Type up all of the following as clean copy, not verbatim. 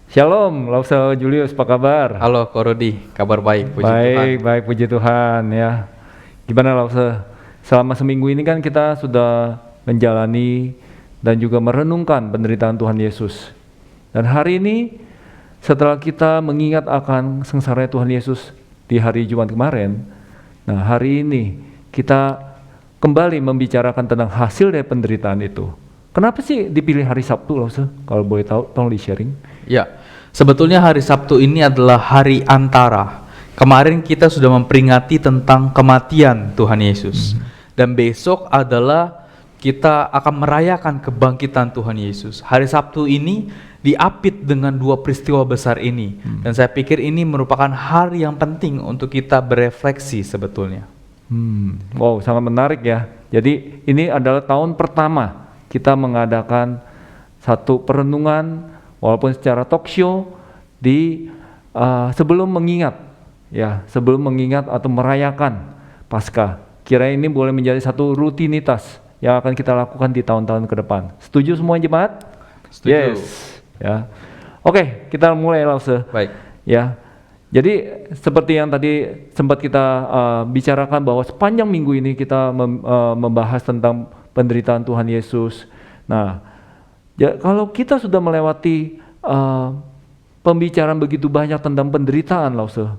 Shalom, Lause Julius, apa kabar? Halo Ko Rudi, kabar baik, puji Tuhan. Baik, puji Tuhan ya. Gimana Lause? Selama seminggu ini kan kita sudah menjalani dan juga merenungkan penderitaan Tuhan Yesus. Dan hari ini setelah kita mengingat akan sengsara Tuhan Yesus di hari Jumat kemarin, nah hari ini kita kembali membicarakan tentang hasil dari penderitaan itu. Kenapa sih dipilih hari Sabtu Lause? Kalau boleh tahu, tolong di-sharing. Ya, sebetulnya hari Sabtu ini adalah hari antara. Kemarin kita sudah memperingati tentang kematian Tuhan Yesus. Dan besok adalah kita akan merayakan kebangkitan Tuhan Yesus. Hari Sabtu ini diapit dengan dua peristiwa besar ini. Dan saya pikir ini merupakan hari yang penting untuk kita berefleksi sebetulnya. Wow, sangat menarik ya. Jadi ini adalah tahun pertama kita mengadakan satu perenungan walaupun secara talk show di sebelum mengingat atau merayakan Paskah. Kira ini boleh menjadi satu rutinitas yang akan kita lakukan di tahun-tahun ke depan. Setuju semua jemaat? Setuju. Yes. Ya. Oke, kita mulai Lause. Baik. Ya. Jadi seperti yang tadi sempat kita bicarakan bahwa sepanjang minggu ini kita membahas tentang penderitaan Tuhan Yesus. Nah, ya, kalau kita sudah melewati pembicaraan begitu banyak tentang penderitaan, Lause,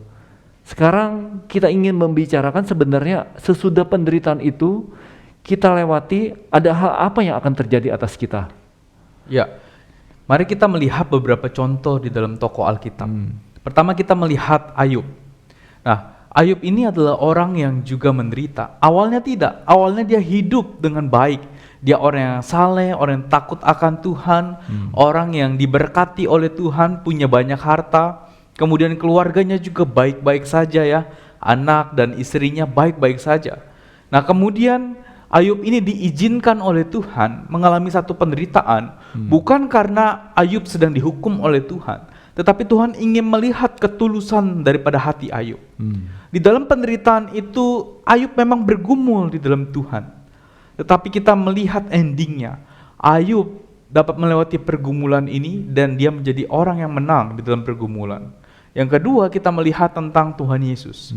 sekarang kita ingin membicarakan sebenarnya sesudah penderitaan itu kita lewati, ada hal apa yang akan terjadi atas kita? Ya, mari kita melihat beberapa contoh di dalam tokoh Alkitab. Pertama kita melihat Ayub. Nah, Ayub ini adalah orang yang juga menderita. Awalnya tidak, awalnya dia hidup dengan baik. Dia orang yang saleh, orang yang takut akan Tuhan, orang yang diberkati oleh Tuhan, punya banyak harta. Kemudian keluarganya juga baik-baik saja ya, anak dan istrinya baik-baik saja. Nah kemudian Ayub ini diizinkan oleh Tuhan mengalami satu penderitaan, bukan karena Ayub sedang dihukum oleh Tuhan, tetapi Tuhan ingin melihat ketulusan daripada hati Ayub. Di dalam penderitaan itu Ayub memang bergumul di dalam Tuhan. Tetapi kita melihat endingnya, Ayub dapat melewati pergumulan ini dan dia menjadi orang yang menang di dalam pergumulan. Yang kedua kita melihat tentang Tuhan Yesus.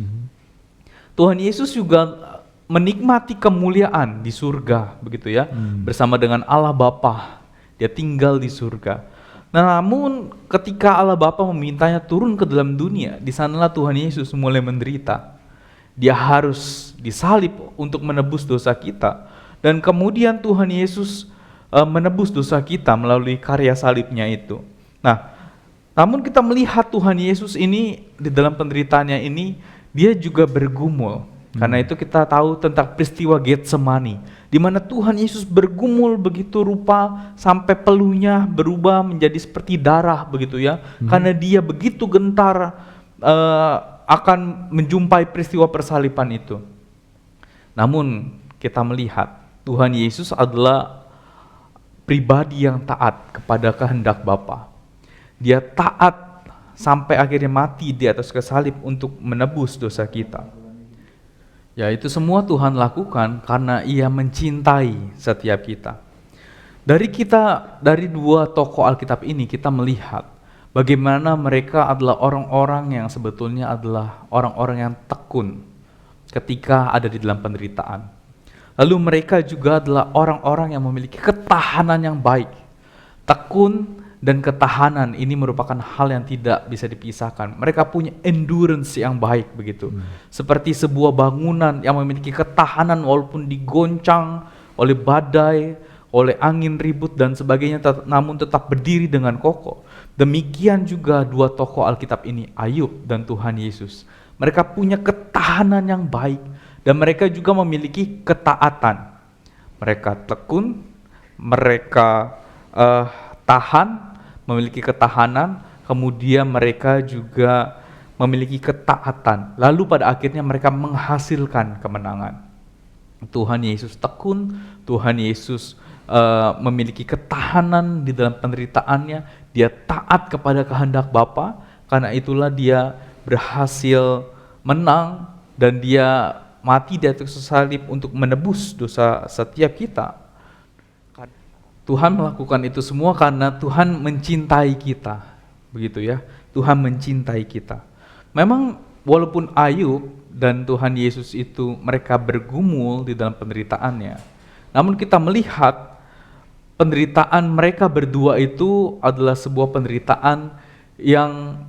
Tuhan Yesus juga menikmati kemuliaan di surga begitu ya, bersama dengan Allah Bapa. Dia tinggal di surga. Nah, namun ketika Allah Bapa memintanya turun ke dalam dunia, di sanalah Tuhan Yesus mulai menderita. Dia harus disalib untuk menebus dosa kita. Dan kemudian Tuhan Yesus menebus dosa kita melalui karya salibnya itu. Nah, namun kita melihat Tuhan Yesus ini di dalam penderitaannya ini, dia juga bergumul. Karena itu kita tahu tentang peristiwa Getsemani, di mana Tuhan Yesus bergumul begitu rupa sampai peluhnya berubah menjadi seperti darah begitu ya. Karena dia begitu gentar akan menjumpai peristiwa persaliban itu. Namun kita melihat Tuhan Yesus adalah pribadi yang taat kepada kehendak Bapa. Dia taat sampai akhirnya mati di atas kayu salib untuk menebus dosa kita. Ya, itu semua Tuhan lakukan karena Ia mencintai setiap kita. Dari dua tokoh Alkitab ini kita melihat bagaimana mereka adalah orang-orang yang sebetulnya adalah orang-orang yang tekun ketika ada di dalam penderitaan. Lalu mereka juga adalah orang-orang yang memiliki ketahanan yang baik. Tekun dan ketahanan ini merupakan hal yang tidak bisa dipisahkan. Mereka punya endurance yang baik begitu. Seperti sebuah bangunan yang memiliki ketahanan walaupun digoncang oleh badai, oleh angin ribut dan sebagainya, namun tetap berdiri dengan kokoh. Demikian juga dua tokoh Alkitab ini, Ayub dan Tuhan Yesus. Mereka punya ketahanan yang baik dan mereka juga memiliki ketaatan. Mereka tekun, mereka tahan, memiliki ketahanan, kemudian mereka juga memiliki ketaatan. Lalu pada akhirnya mereka menghasilkan kemenangan. Tuhan Yesus tekun, Tuhan Yesus memiliki ketahanan di dalam penderitaannya, dia taat kepada kehendak Bapa, karena itulah dia berhasil menang dan dia mati di atas salib untuk menebus dosa setiap kita. Tuhan melakukan itu semua karena Tuhan mencintai kita. begitu ya. Tuhan mencintai kita. Memang walaupun Ayub dan Tuhan Yesus itu mereka bergumul di dalam penderitaannya, namun kita melihat penderitaan mereka berdua itu adalah sebuah penderitaan yang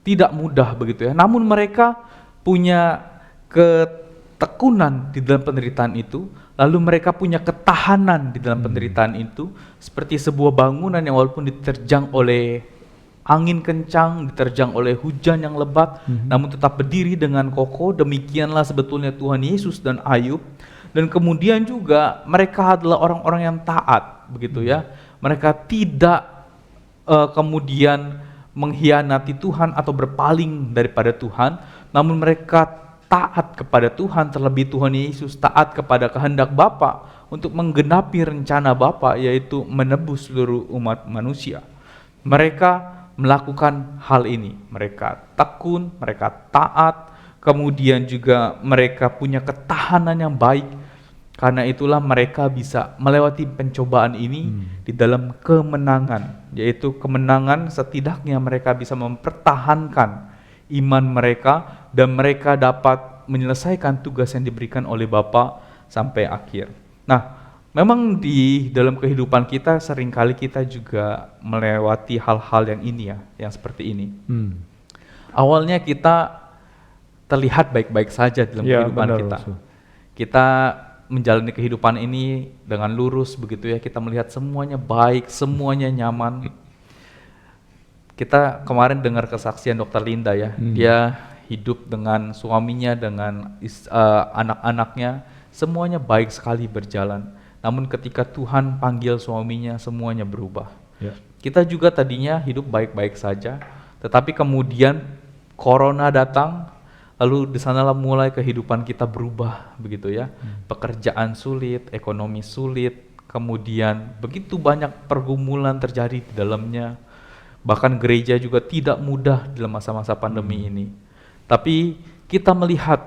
tidak mudah begitu ya. Namun mereka punya ketekunan di dalam penderitaan itu, lalu mereka punya ketahanan di dalam penderitaan itu, seperti sebuah bangunan yang walaupun diterjang oleh angin kencang, diterjang oleh hujan yang lebat, namun tetap berdiri dengan kokoh. Demikianlah sebetulnya Tuhan Yesus dan Ayub. Dan kemudian juga mereka adalah orang-orang yang taat, begitu ya. Mereka tidak kemudian mengkhianati Tuhan atau berpaling daripada Tuhan, namun mereka taat kepada Tuhan, terlebih Tuhan Yesus taat kepada kehendak Bapa untuk menggenapi rencana Bapa, yaitu menebus seluruh umat manusia. Mereka melakukan hal ini, mereka tekun, mereka taat, kemudian juga mereka punya ketahanan yang baik. Karena itulah mereka bisa melewati pencobaan ini di dalam kemenangan, yaitu kemenangan setidaknya mereka bisa mempertahankan iman mereka dan mereka dapat menyelesaikan tugas yang diberikan oleh Bapa sampai akhir. Nah, memang di dalam kehidupan kita seringkali kita juga melewati hal-hal yang ini ya, yang seperti ini. Awalnya kita terlihat baik-baik saja dalam kehidupan kita. Kita menjalani kehidupan ini dengan lurus begitu ya, kita melihat semuanya baik, semuanya nyaman. Kita kemarin dengar kesaksian Dr. Linda ya, dia hidup dengan suaminya, dengan anak-anaknya, semuanya baik sekali berjalan. Namun ketika Tuhan panggil suaminya, semuanya berubah. Kita juga tadinya hidup baik-baik saja, tetapi kemudian Corona datang, lalu di sanalah mulai kehidupan kita berubah begitu ya. Pekerjaan sulit, ekonomi sulit, kemudian begitu banyak pergumulan terjadi di dalamnya. Bahkan gereja juga tidak mudah dalam masa-masa pandemi ini. Tapi kita melihat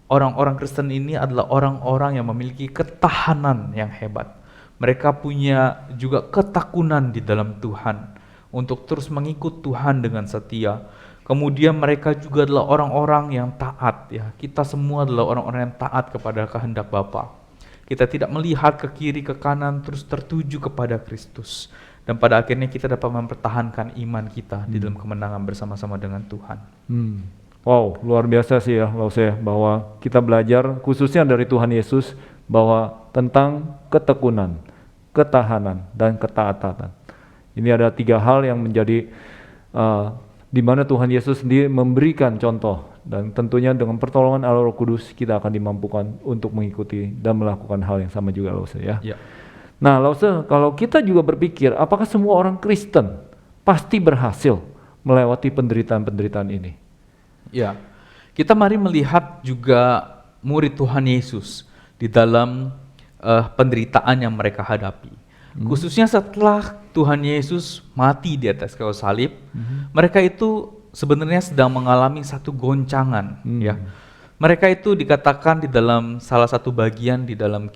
orang-orang Kristen ini adalah orang-orang yang memiliki ketahanan yang hebat. Mereka punya juga ketekunan di dalam Tuhan untuk terus mengikut Tuhan dengan setia. Kemudian mereka juga adalah orang-orang yang taat ya. Kita semua adalah orang-orang yang taat kepada kehendak Bapa. Kita tidak melihat ke kiri ke kanan, terus tertuju kepada Kristus. Dan pada akhirnya kita dapat mempertahankan iman kita di dalam kemenangan bersama-sama dengan Tuhan. Wow, luar biasa sih ya, Lause, bahwa kita belajar khususnya dari Tuhan Yesus bahwa tentang ketekunan, ketahanan, dan ketaatan. Ini ada 3 hal yang menjadi di mana Tuhan Yesus sendiri memberikan contoh, dan tentunya dengan pertolongan Allah Roh Kudus kita akan dimampukan untuk mengikuti dan melakukan hal yang sama juga, Lause ya. Nah, Lause, kalau kita juga berpikir apakah semua orang Kristen pasti berhasil melewati penderitaan-penderitaan ini? Ya, kita mari melihat juga murid Tuhan Yesus di dalam penderitaan yang mereka hadapi. Khususnya setelah Tuhan Yesus mati di atas kayu salib, mereka itu sebenarnya sedang mengalami satu goncangan. Ya, mereka itu dikatakan di dalam salah satu bagian di dalam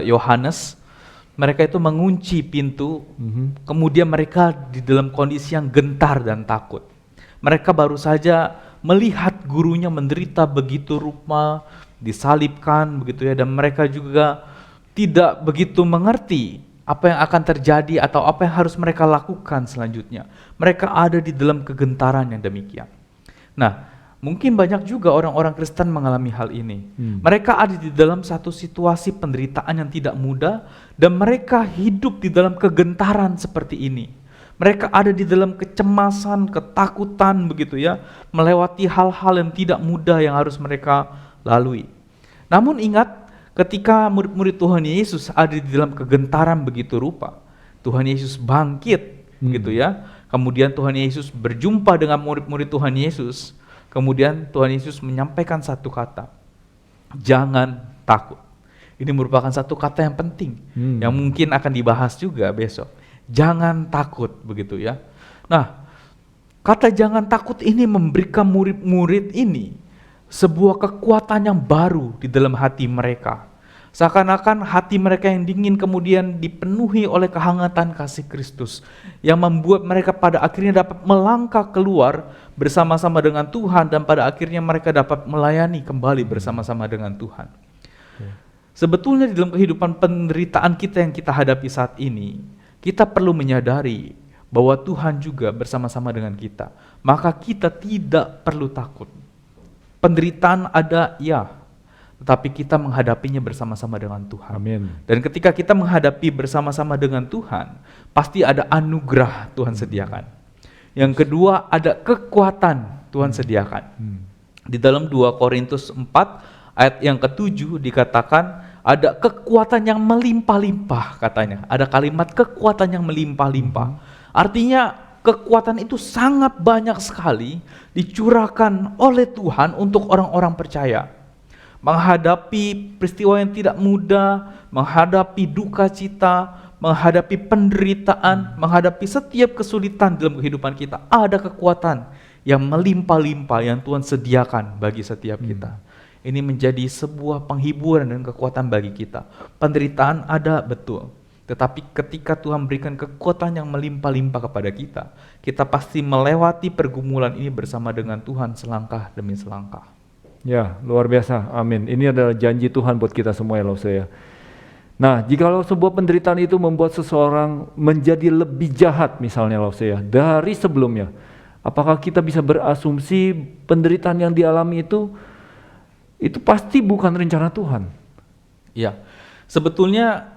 Yohanes, mereka itu mengunci pintu, kemudian mereka di dalam kondisi yang gentar dan takut. Mereka baru saja melihat gurunya menderita begitu rupa, disalibkan begitu ya, dan mereka juga tidak begitu mengerti apa yang akan terjadi atau apa yang harus mereka lakukan selanjutnya. Mereka ada di dalam kegentaran yang demikian. Nah, mungkin banyak juga orang-orang Kristen mengalami hal ini. Mereka ada di dalam satu situasi penderitaan yang tidak mudah, dan mereka hidup di dalam kegentaran seperti ini. Mereka ada di dalam kecemasan, ketakutan begitu ya, melewati hal-hal yang tidak mudah yang harus mereka lalui. Namun ingat, ketika murid-murid Tuhan Yesus ada di dalam kegentaran begitu rupa, Tuhan Yesus bangkit gitu ya. Kemudian Tuhan Yesus berjumpa dengan murid-murid Tuhan Yesus. Kemudian Tuhan Yesus menyampaikan satu kata, jangan takut. Ini merupakan satu kata yang penting, yang mungkin akan dibahas juga besok. Jangan takut begitu ya. Nah, kata jangan takut ini memberikan murid-murid ini sebuah kekuatan yang baru di dalam hati mereka. Seakan-akan hati mereka yang dingin kemudian dipenuhi oleh kehangatan kasih Kristus yang membuat mereka pada akhirnya dapat melangkah keluar bersama-sama dengan Tuhan, dan pada akhirnya mereka dapat melayani kembali bersama-sama dengan Tuhan. Sebetulnya di dalam kehidupan penderitaan kita yang kita hadapi saat ini, kita perlu menyadari bahwa Tuhan juga bersama-sama dengan kita. Maka kita tidak perlu takut. Penderitaan ada, ya, tetapi kita menghadapinya bersama-sama dengan Tuhan. Amin. Dan ketika kita menghadapi bersama-sama dengan Tuhan, pasti ada anugerah Tuhan sediakan. Yang kedua, ada kekuatan Tuhan sediakan. Di dalam 2 Korintus 4 ayat yang ke-7 dikatakan ada kekuatan yang melimpah-limpah katanya. Ada kalimat kekuatan yang melimpah-limpah. Artinya kekuatan itu sangat banyak sekali dicurahkan oleh Tuhan untuk orang-orang percaya. Menghadapi peristiwa yang tidak mudah, menghadapi duka cita, menghadapi penderitaan, menghadapi setiap kesulitan dalam kehidupan kita, ada kekuatan yang melimpah-limpah yang Tuhan sediakan bagi setiap kita. Ini menjadi sebuah penghiburan dan kekuatan bagi kita. Penderitaan ada, betul. Tetapi ketika Tuhan berikan kekuatan yang melimpah-limpah kepada kita, kita pasti melewati pergumulan ini bersama dengan Tuhan selangkah demi selangkah. Ya, luar biasa. Amin. Ini adalah janji Tuhan buat kita semua ya, Lause. Nah, jikalau sebuah penderitaan itu membuat seseorang menjadi lebih jahat misalnya, Lause, dari sebelumnya, apakah kita bisa berasumsi penderitaan yang dialami itu pasti bukan rencana Tuhan? Ya, sebetulnya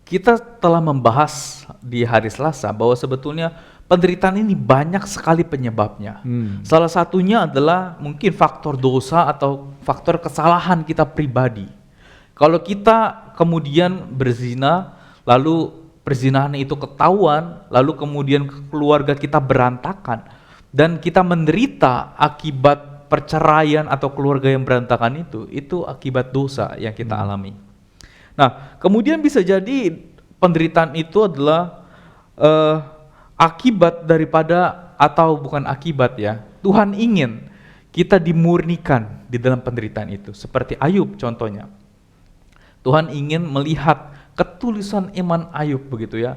kita telah membahas di hari Selasa bahwa sebetulnya penderitaan ini banyak sekali penyebabnya. Salah satunya adalah mungkin faktor dosa atau faktor kesalahan kita pribadi. Kalau kita kemudian berzina, lalu perzinahan itu ketahuan, lalu kemudian keluarga kita berantakan, dan kita menderita akibat perceraian atau keluarga yang berantakan itu akibat dosa yang kita alami. Nah, kemudian bisa jadi penderitaan itu adalah akibat daripada, atau bukan akibat ya, Tuhan ingin kita dimurnikan di dalam penderitaan itu. Seperti Ayub contohnya. Tuhan ingin melihat ketulusan iman Ayub begitu ya.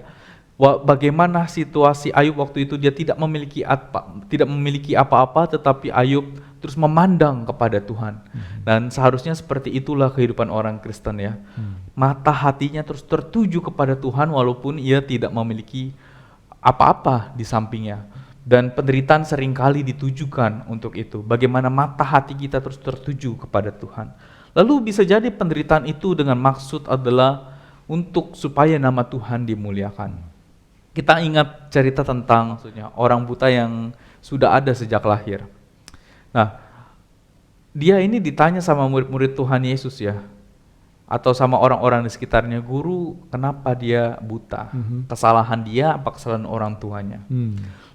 Bagaimana situasi Ayub waktu itu, dia tidak memiliki apa-apa, tetapi Ayub terus memandang kepada Tuhan. Dan seharusnya seperti itulah kehidupan orang Kristen ya. Mata hatinya terus tertuju kepada Tuhan walaupun ia tidak memiliki apa-apa di sampingnya. Dan penderitaan seringkali ditujukan untuk itu. Bagaimana mata hati kita terus tertuju kepada Tuhan. Lalu bisa jadi penderitaan itu dengan maksud adalah untuk supaya nama Tuhan dimuliakan. Kita ingat cerita tentang maksudnya orang buta yang sudah ada sejak lahir. Nah, dia ini ditanya sama murid-murid Tuhan Yesus ya, atau sama orang-orang di sekitarnya, guru, kenapa dia buta? Kesalahan dia apa kesalahan orang tuanya?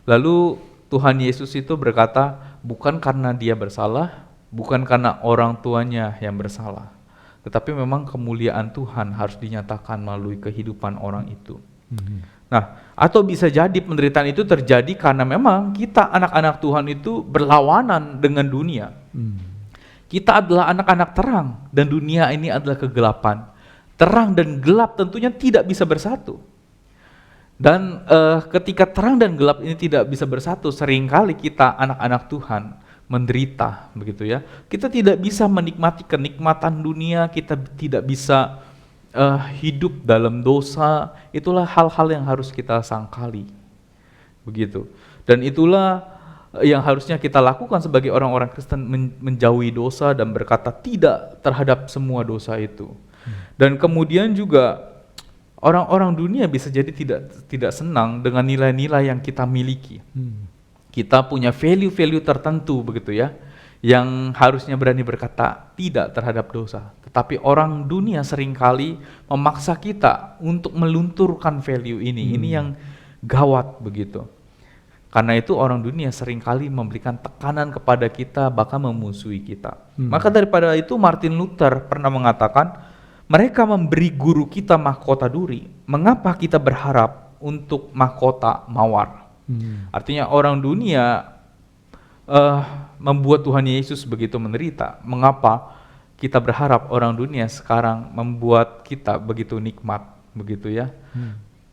Lalu Tuhan Yesus itu berkata, bukan karena dia bersalah, bukan karena orang tuanya yang bersalah, tetapi memang kemuliaan Tuhan harus dinyatakan melalui kehidupan orang itu. Nah, atau bisa jadi penderitaan itu terjadi karena memang kita anak-anak Tuhan itu berlawanan dengan dunia. Kita adalah anak-anak terang dan dunia ini adalah kegelapan. Terang dan gelap tentunya tidak bisa bersatu. Dan ketika terang dan gelap ini tidak bisa bersatu, seringkali kita anak-anak Tuhan menderita begitu ya. Kita tidak bisa menikmati kenikmatan dunia, kita tidak bisa hidup dalam dosa. Itulah hal-hal yang harus kita sangkali begitu. Dan itulah yang harusnya kita lakukan sebagai orang-orang Kristen, menjauhi dosa dan berkata tidak terhadap semua dosa itu. Dan kemudian juga orang-orang dunia bisa jadi tidak senang dengan nilai-nilai yang kita miliki. Kita punya value-value tertentu begitu ya, yang harusnya berani berkata tidak terhadap dosa. Tetapi orang dunia seringkali memaksa kita untuk melunturkan value ini. Ini yang gawat begitu. Karena itu orang dunia seringkali memberikan tekanan kepada kita, bahkan memusuhi kita. Maka daripada itu Martin Luther pernah mengatakan, mereka memberi guru kita mahkota duri, mengapa kita berharap untuk mahkota mawar? Artinya orang dunia membuat Tuhan Yesus begitu menderita. Mengapa kita berharap orang dunia sekarang membuat kita begitu nikmat, begitu ya.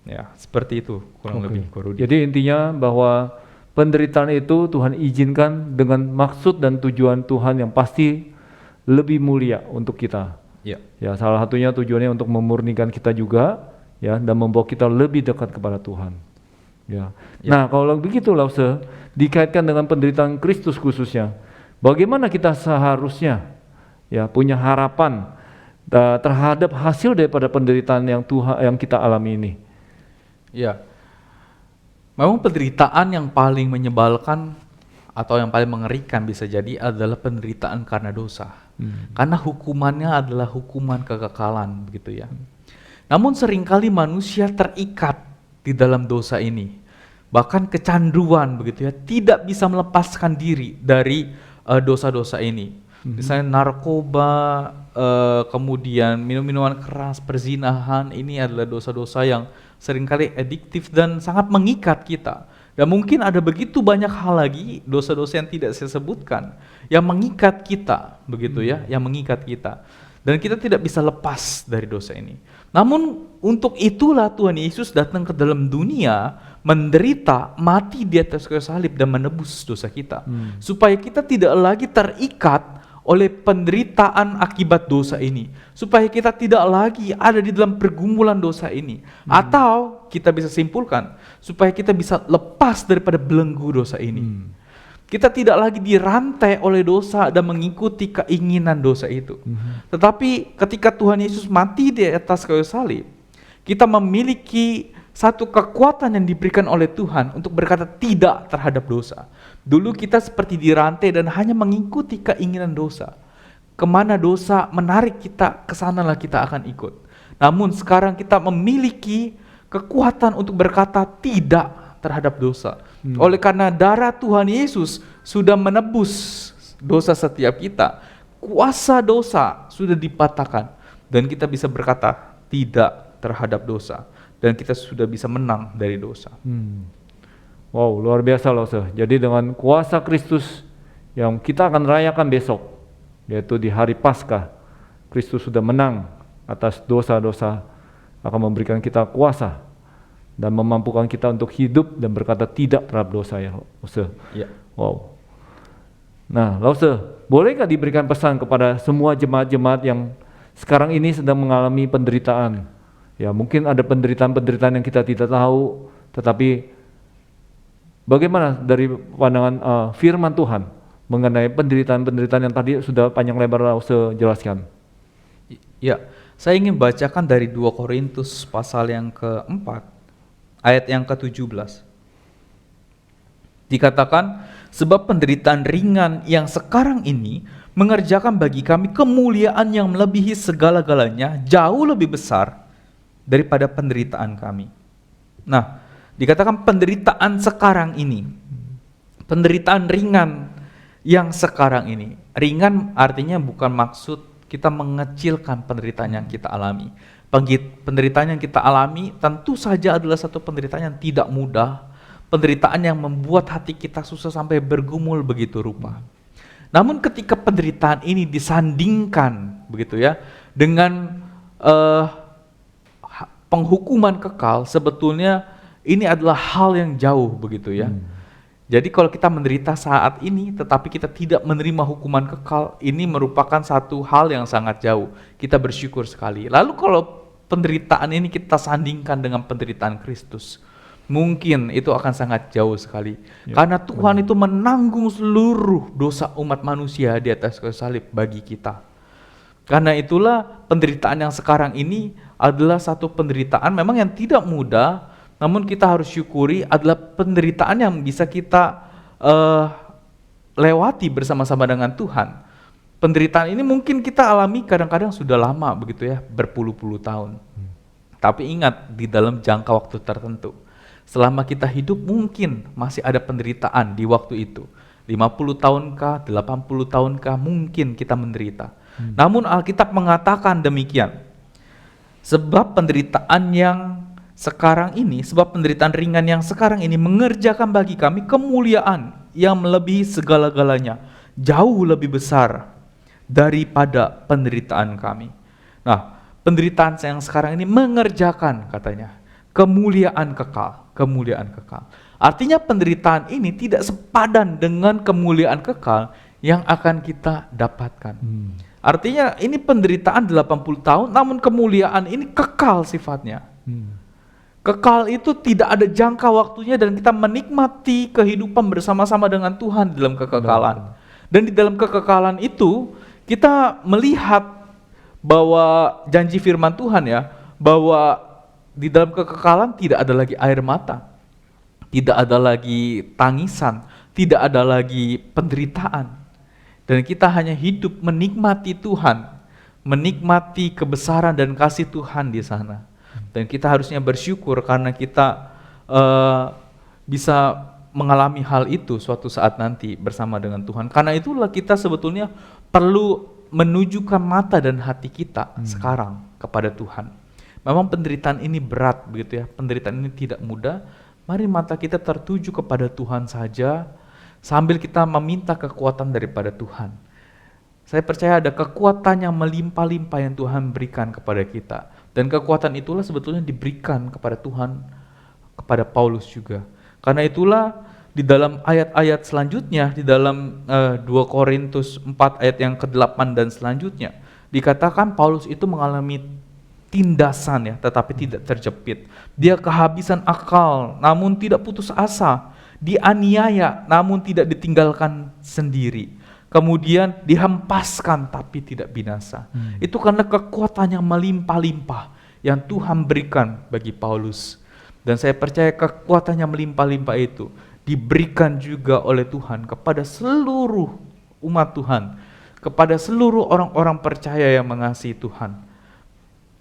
Ya, seperti itu kurang lebih, Ko Rudi. Jadi intinya bahwa penderitaan itu Tuhan izinkan dengan maksud dan tujuan Tuhan yang pasti lebih mulia untuk kita. Ya. Ya, salah satunya tujuannya untuk memurnikan kita juga, ya, dan membawa kita lebih dekat kepada Tuhan. Ya. Nah, kalau begitu Lause, dikaitkan dengan penderitaan Kristus khususnya, bagaimana kita seharusnya ya punya harapan terhadap hasil daripada penderitaan yang kita alami ini? Ya. Memang penderitaan yang paling menyebalkan atau yang paling mengerikan bisa jadi adalah penderitaan karena dosa. Karena hukumannya adalah hukuman kekekalan, begitu ya. Namun seringkali manusia terikat di dalam dosa ini. Bahkan kecanduan, begitu ya, tidak bisa melepaskan diri dari dosa-dosa ini. Misalnya narkoba, kemudian minum-minuman keras, perzinahan, ini adalah dosa-dosa yang seringkali adiktif dan sangat mengikat kita. Dan mungkin ada begitu banyak hal lagi, dosa-dosa yang tidak saya sebutkan, yang mengikat kita, begitu ya, yang mengikat kita. Dan kita tidak bisa lepas dari dosa ini. Namun untuk itulah Tuhan Yesus datang ke dalam dunia, menderita, mati di atas kayu salib dan menebus dosa kita. Supaya kita tidak lagi terikat oleh penderitaan akibat dosa ini, supaya kita tidak lagi ada di dalam pergumulan dosa ini, atau kita bisa simpulkan supaya kita bisa lepas daripada belenggu dosa ini. Kita tidak lagi dirantai oleh dosa dan mengikuti keinginan dosa itu. Tetapi ketika Tuhan Yesus mati di atas kayu salib, kita memiliki satu kekuatan yang diberikan oleh Tuhan untuk berkata tidak terhadap dosa. Dulu kita seperti dirantai dan hanya mengikuti keinginan dosa. Kemana dosa menarik kita, kesanalah kita akan ikut. Namun sekarang kita memiliki kekuatan untuk berkata tidak terhadap dosa. Oleh karena darah Tuhan Yesus sudah menebus dosa setiap kita, kuasa dosa sudah dipatahkan, dan kita bisa berkata tidak terhadap dosa. Dan kita sudah bisa menang dari dosa. Wow, luar biasa loh. Jadi dengan kuasa Kristus yang kita akan rayakan besok, yaitu di hari Paskah, Kristus sudah menang atas dosa-dosa, akan memberikan kita kuasa dan memampukan kita untuk hidup dan berkata tidak terhadap dosa ya, Lause. Ya. Wow. Nah, Lause, bolehkah diberikan pesan kepada semua jemaat-jemaat yang sekarang ini sedang mengalami penderitaan? Ya, mungkin ada penderitaan-penderitaan yang kita tidak tahu, tetapi bagaimana dari pandangan firman Tuhan mengenai penderitaan-penderitaan yang tadi sudah panjang lebar Lause jelaskan? Ya, saya ingin bacakan dari 2 Korintus pasal yang keempat, ayat yang ke-17. Dikatakan, sebab penderitaan ringan yang sekarang ini mengerjakan bagi kami kemuliaan yang melebihi segala-galanya, jauh lebih besar daripada penderitaan kami. Nah, dikatakan penderitaan sekarang ini, penderitaan ringan yang sekarang ini. Ringan artinya bukan maksud kita mengecilkan penderitaan yang kita alami. Penderitaan yang kita alami tentu saja adalah satu penderitaan yang tidak mudah, penderitaan yang membuat hati kita susah sampai bergumul begitu rupa. Namun ketika penderitaan ini disandingkan begitu ya dengan penghukuman kekal, sebetulnya ini adalah hal yang jauh begitu ya. Jadi kalau kita menderita saat ini tetapi kita tidak menerima hukuman kekal, ini merupakan satu hal yang sangat jauh. Kita bersyukur sekali. Lalu kalau penderitaan ini kita sandingkan dengan penderitaan Kristus, mungkin itu akan sangat jauh sekali. Ya, karena Tuhan itu menanggung seluruh dosa umat manusia di atas kayu salib bagi kita. Karena itulah penderitaan yang sekarang ini adalah satu penderitaan memang yang tidak mudah, namun kita harus syukuri adalah penderitaan yang bisa kita lewati bersama-sama dengan Tuhan. Penderitaan ini mungkin kita alami kadang-kadang sudah lama begitu ya, berpuluh-puluh tahun. Tapi ingat, di dalam jangka waktu tertentu. Selama kita hidup mungkin masih ada penderitaan di waktu itu. 50 tahunkah, 80 tahunkah mungkin kita menderita. Namun Alkitab mengatakan demikian. Sebab penderitaan yang sekarang ini, sebab penderitaan ringan yang sekarang ini mengerjakan bagi kami kemuliaan yang melebihi segala-galanya, jauh lebih besar daripada penderitaan kami. Nah, penderitaan yang sekarang ini mengerjakan, katanya, kemuliaan kekal, kemuliaan kekal. Artinya penderitaan ini tidak sepadan dengan kemuliaan kekal yang akan kita dapatkan. Artinya ini penderitaan 80 tahun, namun kemuliaan ini kekal sifatnya. Kekal itu tidak ada jangka waktunya dan kita menikmati kehidupan bersama-sama dengan Tuhan di dalam kekekalan. Dan di dalam kekekalan itu kita melihat bahwa janji firman Tuhan ya, bahwa di dalam kekekalan tidak ada lagi air mata, tidak ada lagi tangisan, tidak ada lagi penderitaan. Dan kita hanya hidup menikmati Tuhan, menikmati kebesaran dan kasih Tuhan di sana. Dan kita harusnya bersyukur karena kita bisa mengalami hal itu suatu saat nanti bersama dengan Tuhan. Karena itulah kita sebetulnya perlu menunjukkan mata dan hati kita sekarang kepada Tuhan. Memang penderitaan ini berat begitu ya, penderitaan ini tidak mudah. Mari mata kita tertuju kepada Tuhan saja sambil kita meminta kekuatan daripada Tuhan. Saya percaya ada kekuatan yang melimpah-limpah yang Tuhan berikan kepada kita. Dan kekuatan itulah sebetulnya diberikan kepada Tuhan, kepada Paulus juga. Karena itulah di dalam ayat-ayat selanjutnya, di dalam 2 Korintus 4 ayat yang ke-8 dan selanjutnya, dikatakan Paulus itu mengalami tindasan ya, tetapi tidak terjepit. Dia kehabisan akal, namun tidak putus asa. Dianiaya, namun tidak ditinggalkan sendiri. Kemudian dihempaskan tapi tidak binasa. Itu karena kekuatan yang melimpah-limpah yang Tuhan berikan bagi Paulus. Dan saya percaya kekuatan yang melimpah-limpah itu diberikan juga oleh Tuhan kepada seluruh umat Tuhan, kepada seluruh orang-orang percaya yang mengasihi Tuhan.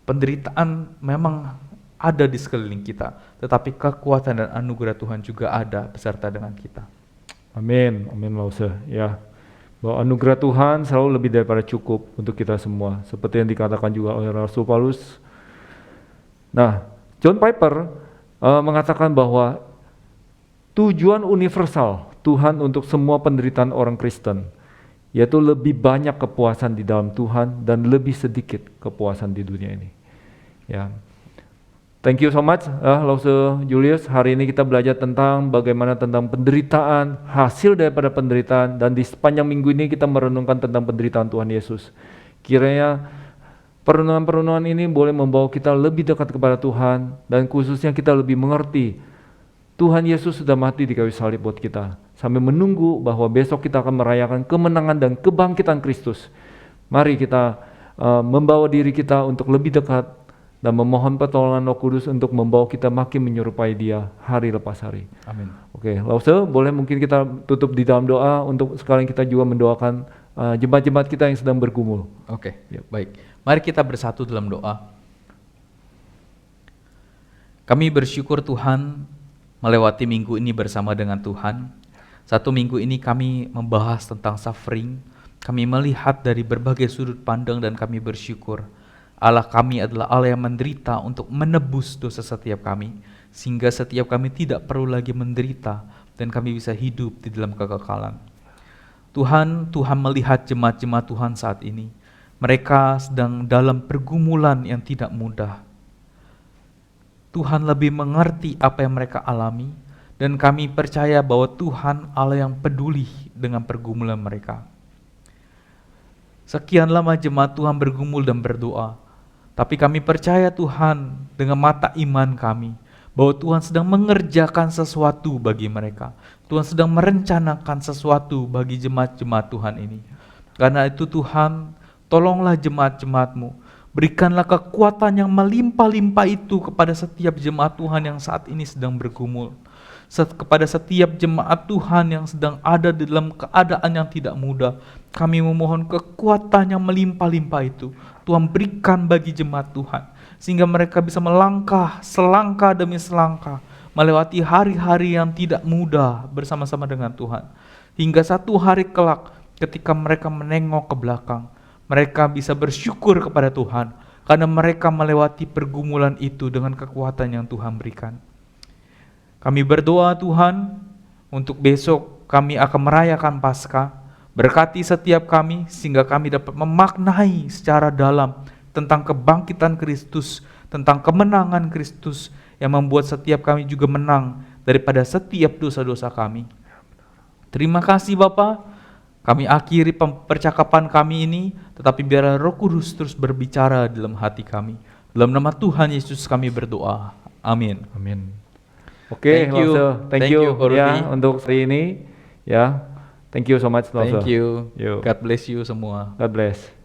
Penderitaan memang ada di sekeliling kita, tetapi kekuatan dan anugerah Tuhan juga ada beserta dengan kita. Amin, amin Lause. Ya, bahwa anugerah Tuhan selalu lebih daripada cukup untuk kita semua, seperti yang dikatakan juga oleh Rasul Paulus. Nah, John Piper mengatakan bahwa tujuan universal Tuhan untuk semua penderitaan orang Kristen, yaitu lebih banyak kepuasan di dalam Tuhan dan lebih sedikit kepuasan di dunia ini. Ya, thank you so much, Lause Julius. Hari ini kita belajar tentang bagaimana tentang penderitaan, hasil daripada penderitaan, dan di sepanjang minggu ini kita merenungkan tentang penderitaan Tuhan Yesus. Kiranya perenungan-perenungan ini boleh membawa kita lebih dekat kepada Tuhan, dan khususnya kita lebih mengerti Tuhan Yesus sudah mati di kayu salib buat kita, sambil menunggu bahwa besok kita akan merayakan kemenangan dan kebangkitan Kristus. Mari kita membawa diri kita untuk lebih dekat dan memohon pertolongan Roh Kudus untuk membawa kita makin menyerupai Dia hari lepas hari. Amin. Oke, Lause, boleh mungkin kita tutup di dalam doa untuk sekalian kita juga mendoakan jemaat-jemaat kita yang sedang bergumul. Oke, baik. Mari kita bersatu dalam doa. Kami bersyukur Tuhan melewati minggu ini bersama dengan Tuhan. Satu minggu ini kami membahas tentang suffering. Kami melihat dari berbagai sudut pandang dan kami bersyukur Allah kami adalah Allah yang menderita untuk menebus dosa setiap kami, sehingga setiap kami tidak perlu lagi menderita dan kami bisa hidup di dalam kekekalan. Tuhan melihat jemaat-jemaat Tuhan saat ini. Mereka sedang dalam pergumulan yang tidak mudah. Tuhan lebih mengerti apa yang mereka alami, dan kami percaya bahwa Tuhan Allah yang peduli dengan pergumulan mereka. Sekian lama jemaat Tuhan bergumul dan berdoa, tapi kami percaya Tuhan dengan mata iman kami, bahwa Tuhan sedang mengerjakan sesuatu bagi mereka. Tuhan sedang merencanakan sesuatu bagi jemaat-jemaat Tuhan ini. Karena itu Tuhan, tolonglah jemaat-jemaat-Mu, berikanlah kekuatan yang melimpah-limpah itu kepada setiap jemaat Tuhan yang saat ini sedang bergumul. Kepada setiap jemaat Tuhan yang sedang ada di dalam keadaan yang tidak mudah, kami memohon kekuatan yang melimpah-limpah itu Tuhan berikan bagi jemaat Tuhan, sehingga mereka bisa melangkah selangkah demi selangkah melewati hari-hari yang tidak mudah bersama-sama dengan Tuhan, hingga satu hari kelak ketika mereka menengok ke belakang, mereka bisa bersyukur kepada Tuhan karena mereka melewati pergumulan itu dengan kekuatan yang Tuhan berikan. Kami berdoa Tuhan, untuk besok kami akan merayakan Paskah Berkati setiap kami sehingga kami dapat memaknai secara dalam tentang kebangkitan Kristus, tentang kemenangan Kristus yang membuat setiap kami juga menang daripada setiap dosa-dosa kami. Terima kasih Bapa. Kami akhiri percakapan kami ini, tetapi biarlah Roh Kudus terus berbicara dalam hati kami. Dalam nama Tuhan Yesus kami berdoa. Amin. Amin. Oke, Thank you. Thank Thank you you, Ko ya Rudy. untuk hari ini ya. Thank you so much, Lawso. Thank you. Yo. God bless you semua. God bless.